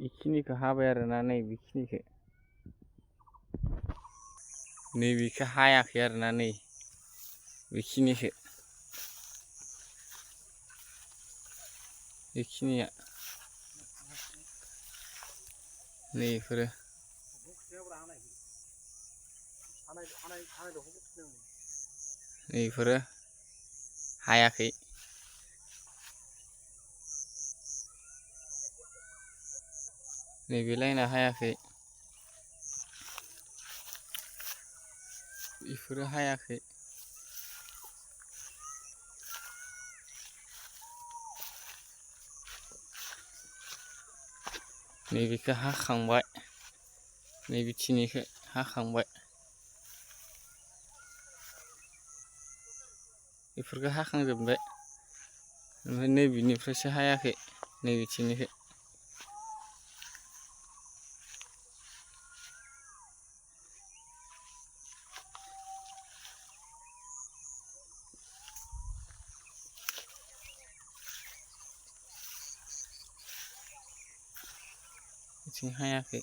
बेखिनिखौ हाबाय आरोना बेखिनिखौ नैबेखौ हायाखै आरोना बेखिनिखौ बेखिनिया बेफोरो बेफोरो हायाखै नैबे लाइना हायाखै बेफोरो हायाखै नैबेखौ हाखांबाय नैबे थिनिखौ हाखांबाय बेफोरखौ हाखांजोबबाय ओमफ्राय नैबेनिफ्रायसो हायाखै नैबे थिनिखौ बिथिं हायाखै